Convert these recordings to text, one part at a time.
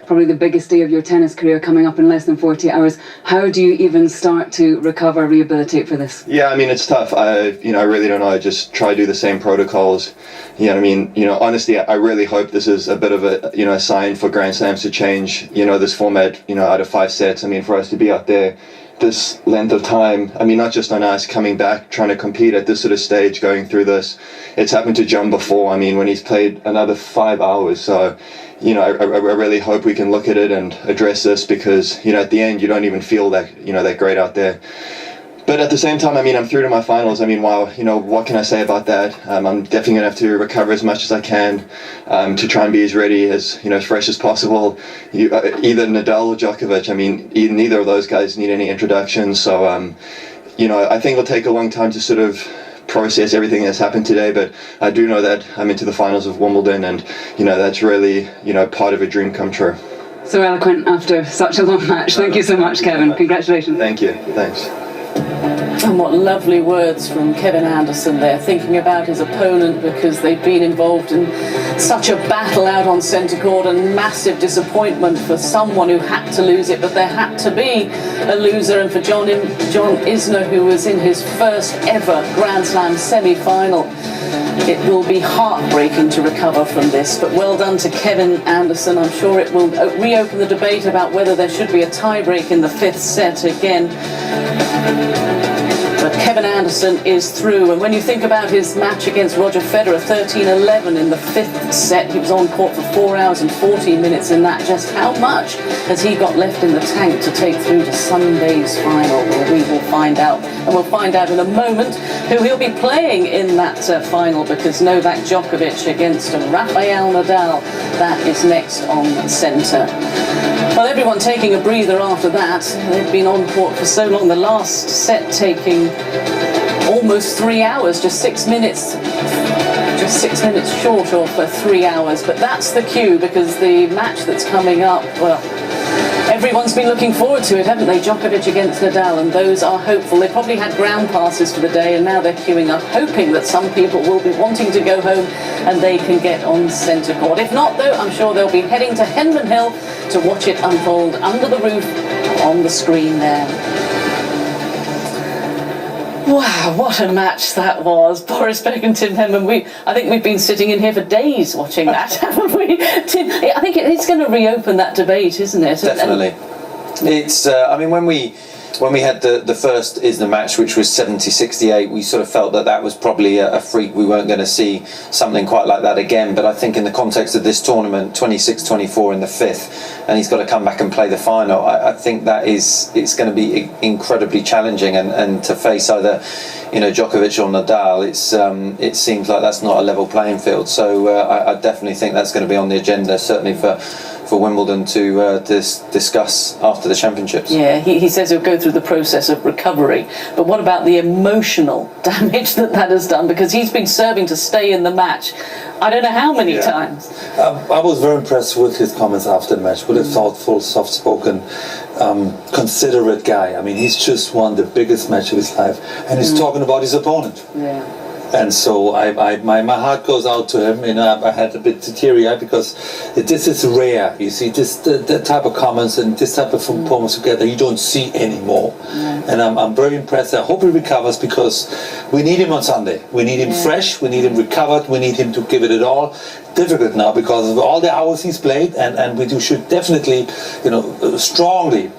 probably the biggest day of your tennis career coming up in less than 48 hours. How do you even start to recover, rehabilitate for this? Yeah, I mean, it's tough. I really don't know. I just try to do the same protocols. I mean, honestly, I really hope this is a bit of a sign for Grand Slams to change, this format, out of 5 sets. I mean, for us to be out there this length of time, I mean, not just on us coming back, trying to compete at this sort of stage, going through this. It's happened to John before, I mean, when he's played another 5 hours. So, I really hope we can look at it and address this, because, at the end, you don't even feel that, that great out there. But at the same time, I mean, I'm through to my finals. I mean, wow, what can I say about that? I'm definitely going to have to recover as much as I can to try and be as ready, as fresh as possible. Either Nadal or Djokovic, I mean, neither of those guys need any introduction. So, I think it'll take a long time to sort of process everything that's happened today, but I do know that I'm into the finals of Wimbledon, and, that's really, part of a dream come true. So eloquent after such a long match. Thank you so much, Kevin. Congratulations. Thank you. Thanks. And what lovely words from Kevin Anderson there, thinking about his opponent, because they've been involved in such a battle out on centre court, and massive disappointment for someone who had to lose it, but there had to be a loser. And for John Isner, who was in his first ever Grand Slam semi-final, it will be heartbreaking to recover from this. But well done to Kevin Anderson. I'm sure it will reopen the debate about whether there should be a tie-break in the 5th set again. But Kevin Anderson is through, and when you think about his match against Roger Federer, 13-11 in the 5th set, he was on court for 4 hours and 14 minutes in that. Just how much has he got left in the tank to take through to Sunday's final? Well, we will find out, and we'll find out in a moment who he'll be playing in that final, because Novak Djokovic against Rafael Nadal, that is next on centre. Well, everyone taking a breather after that. They've been on court for so long. The last set taking almost 3 hours, just 6 minutes short of 3 hours. But that's the cue, because the match that's coming up, well, everyone's been looking forward to it, haven't they? Djokovic against Nadal, and those are hopeful. They probably had ground passes for the day, and now they're queuing up, hoping that some people will be wanting to go home and they can get on centre court. If not, though, I'm sure they'll be heading to Henman Hill to watch it unfold under the roof on the screen there. Wow, what a match that was. Boris Beck and Tim Henman. I think we've been sitting in here for days watching that, haven't we? Tim, I think it's going to reopen that debate, isn't it? Definitely. It's, I mean, when we had the first Isner match, which was 70-68, we sort of felt that was probably a freak. We weren't going to see something quite like that again. But I think in the context of this tournament, 26-24 in the 5th, and he's got to come back and play the final, I think it's going to be incredibly challenging. And to face either, Djokovic or Nadal, it seems like that's not a level playing field. So I definitely think that's going to be on the agenda, certainly for Wimbledon to discuss after the championships. Yeah, he says he'll go through the process of recovery, but what about the emotional damage that has done? Because he's been serving to stay in the match I don't know how many times. I was very impressed with his comments after the match. What a thoughtful, soft-spoken, considerate guy. I mean, he's just won the biggest match of his life, and he's talking about his opponent. Yeah. And so my heart goes out to him. I had a bit teary-eyed because this is rare. You see, that type of comments and this type of performance together you don't see anymore. And I'm very impressed. I hope he recovers, because we need him on Sunday. We need him fresh. We need him recovered. We need him to give it all. Difficult now because of all the hours he's played, and we should definitely, strongly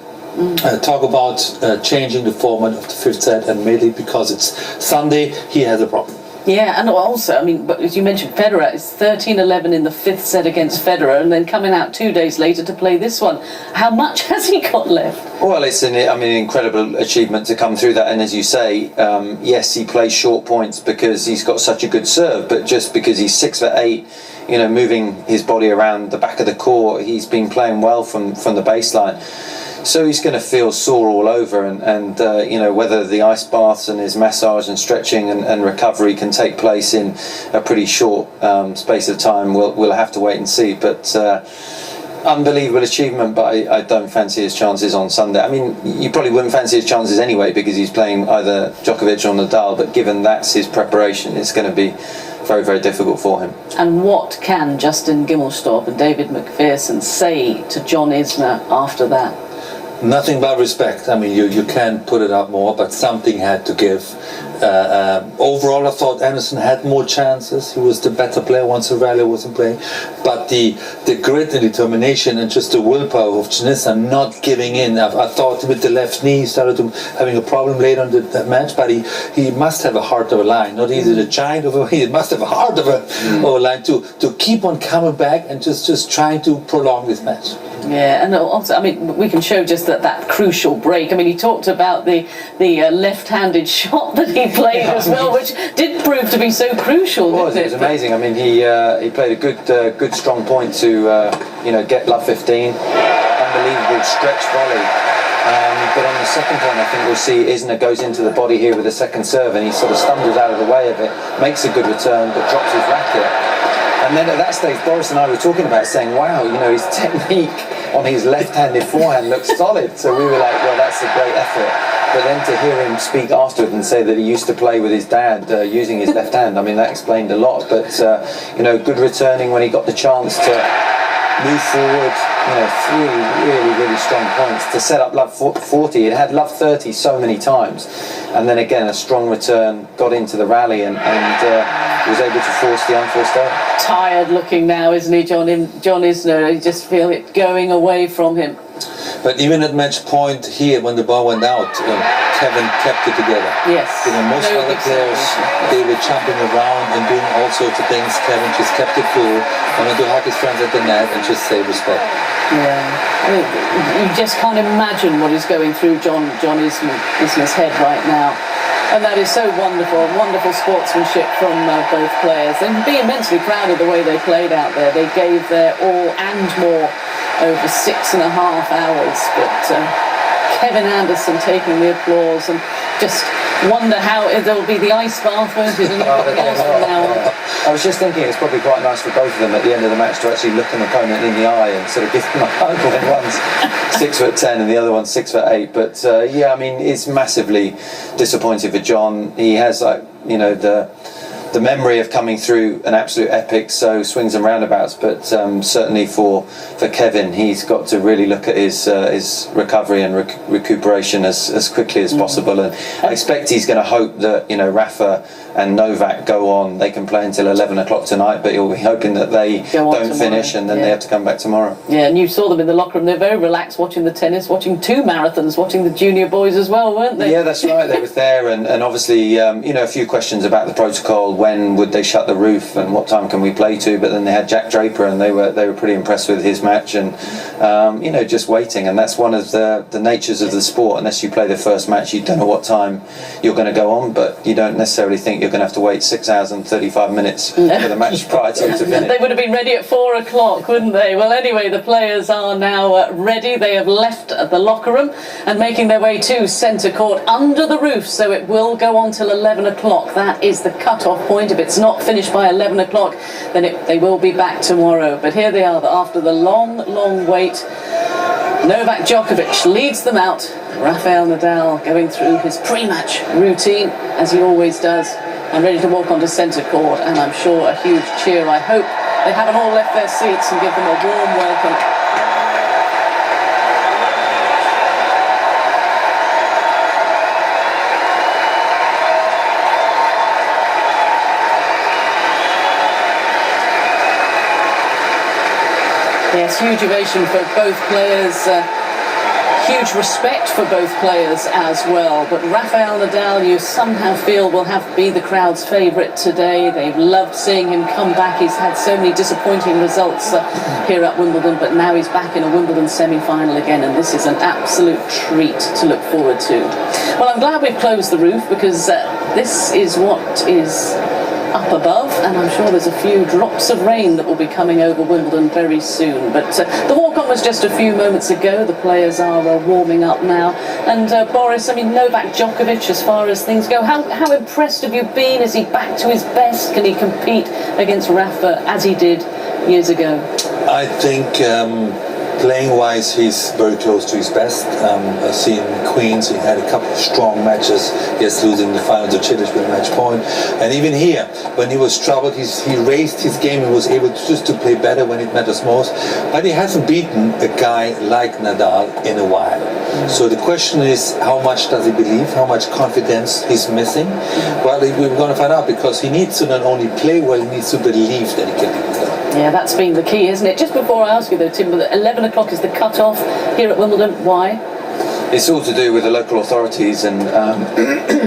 talk about changing the format of the 5th set, and mainly because it's Sunday, he has a problem. Yeah, and also, I mean, but as you mentioned, Federer is 13-11 in the 5th set against Federer, and then coming out 2 days later to play this one. How much has he got left? Well, it's an incredible achievement to come through that, and as you say, yes, he plays short points because he's got such a good serve, but just because he's 6'8", moving his body around the back of the court, he's been playing well from the baseline. So he's going to feel sore all over, and whether the ice baths and his massage and stretching and recovery can take place in a pretty short space of time, we'll have to wait and see. But unbelievable achievement, but I don't fancy his chances on Sunday. I mean, you probably wouldn't fancy his chances anyway because he's playing either Djokovic or Nadal, but given that's his preparation, it's going to be very, very difficult for him. And what can Justin Gimelstob and David McPherson say to John Isner after that? Nothing but respect. I mean, you can't put it up more, but something had to give. Overall, I thought Anderson had more chances. He was the better player once the rally wasn't playing. But the grit and determination and just the willpower of John Isner not giving in. I thought with the left knee he started having a problem later in the match, but he must have a heart of a lion. Not easy the giant of a he must have a heart of a lion to keep on coming back and just trying to prolong this match. Yeah, and also, I mean, we can show just that crucial break. I mean, he talked about the left-handed shot that he played as well, which did prove to be so crucial. It was amazing. I mean, he played a good strong point to get love 15. Unbelievable stretch volley. But on the second point, I think we'll see Isner goes into the body here with a second serve, and he sort of stumbles out of the way of it, makes a good return, but drops his racket. And then at that stage, Boris and I were talking about saying, wow, his technique on his left-handed forehand looks solid. So we were like, well, that's a great effort. But then to hear him speak afterwards and say that he used to play with his dad using his left hand, I mean, that explained a lot. But, good returning when he got the chance to move forward, 3 really strong points to set up love 40. It had love 30 so many times. And then again, a strong return, got into the rally and was able to force the unforced error. Tired looking now, isn't he, John Isner? You just feel it going away from him. But even at match point here, when the ball went out, Kevin kept it together. Yes. Most other players, they were jumping around and doing all sorts of things. Kevin just kept it cool and went to hug his friends at the net and just say respect. Yeah. I mean, you just can't imagine what is going through John Isner's head right now. And that is so wonderful sportsmanship from both players. And be immensely proud of the way they played out there. They gave their all and more over 6.5 hours. But Kevin Anderson taking the applause, and just wonder how there'll be the ice bath, won't it? And from now on. I was just thinking it's probably quite nice for both of them at the end of the match to actually look an opponent in the eye and sort of give them a hug when one's 6'10" and the other one's 6'8". But I mean, it's massively disappointing for John. He has the memory of coming through an absolute epic, so swings and roundabouts, but certainly for Kevin, he's got to really look at his recovery and recuperation as quickly as possible. And I expect he's going to hope that Rafa and Novak go on. They can play until 11 o'clock tonight, but he'll be hoping that they don't finish and then they have to come back tomorrow. Yeah, and you saw them in the locker room. They're very relaxed watching the tennis, watching 2 marathons, watching the junior boys as well, weren't they? Yeah, that's right. They were there, and obviously a few questions about the protocol. When would they shut the roof and what time can we play to? But then they had Jack Draper, and they were pretty impressed with his match, and just waiting. And that's one of the natures of the sport. Unless you play the first match, you don't know what time you're going to go on, but you don't necessarily think you're going to have to wait 6 hours and 35 minutes for the match prior to finish. They would have been ready at 4 o'clock, wouldn't they? Well, anyway, the players are now ready. They have left the locker room and making their way to centre court under the roof, so it will go on till 11 o'clock. That is the cut-off point. If it's not finished by 11 o'clock, then they will be back tomorrow. But here they are, after the long wait. Novak Djokovic leads them out. Rafael Nadal going through his pre-match routine, as he always does, and ready to walk onto centre court, and I'm sure a huge cheer. I hope they haven't all left their seats and give them a warm welcome. Yes, huge ovation for both players, huge respect for both players as well. But Rafael Nadal, you somehow feel, will be the crowd's favourite today. They've loved seeing him come back. He's had so many disappointing results here at Wimbledon, but now he's back in a Wimbledon semi-final again, and this is an absolute treat to look forward to. Well, I'm glad we've closed the roof, because this is what is up above, and I'm sure there's a few drops of rain that will be coming over Wimbledon very soon. But the walk-on was just a few moments ago. The players are warming up now. And Boris, I mean, Novak Djokovic, as far as things go, how impressed have you been? Is he back to his best? Can he compete against Rafa as he did years ago? I think Playing wise, he's very close to his best. I've seen Queens, he had a couple of strong matches. Yes, losing the final to Cilic with match point. And even here, when he was troubled, he raised his game and was able to play better when it matters most. But he hasn't beaten a guy like Nadal in a while. So the question is, how much does he believe? How much confidence he's missing? Well, we're going to find out, because he needs to not only play well, he needs to believe that he can do that. Yeah, that's been the key, isn't it? Just before I ask you though, Tim, 11 o'clock is the cut-off here at Wimbledon. Why? It's all to do with the local authorities and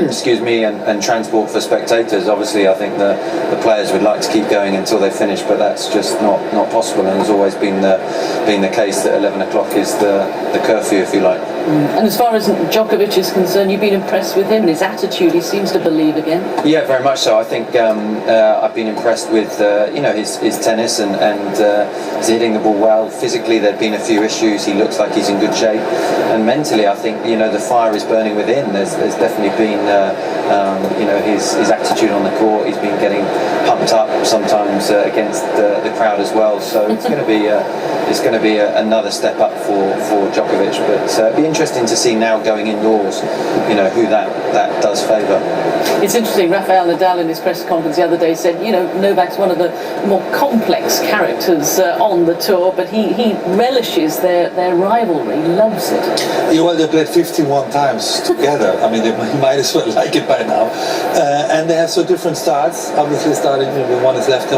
excuse me, and transport for spectators. Obviously, I think the players would like to keep going until they finish, but that's just not possible. And has always been the case that 11 o'clock is the curfew, if you like. And as far as Djokovic is concerned, you've been impressed with him and his attitude. He seems to believe again. Yeah, very much so. I think I've been impressed with his tennis and he's hitting the ball well. Physically, there've been a few issues. He looks like he's in good shape, and mentally, I think the fire is burning within. There's definitely been his attitude on the court. He's been getting pumped up sometimes against the crowd as well. So it's going to be another step up for Djokovic. But it'd be interesting to see now going indoors, who that does favour. It's interesting. Rafael Nadal in his press conference the other day said, Novak's one of the more complex characters on the tour, but he relishes their rivalry, loves it. Yeah, well, they played 51 times together. I mean, they might as well like it by now. And they have so different starts. Obviously, starting with one is left.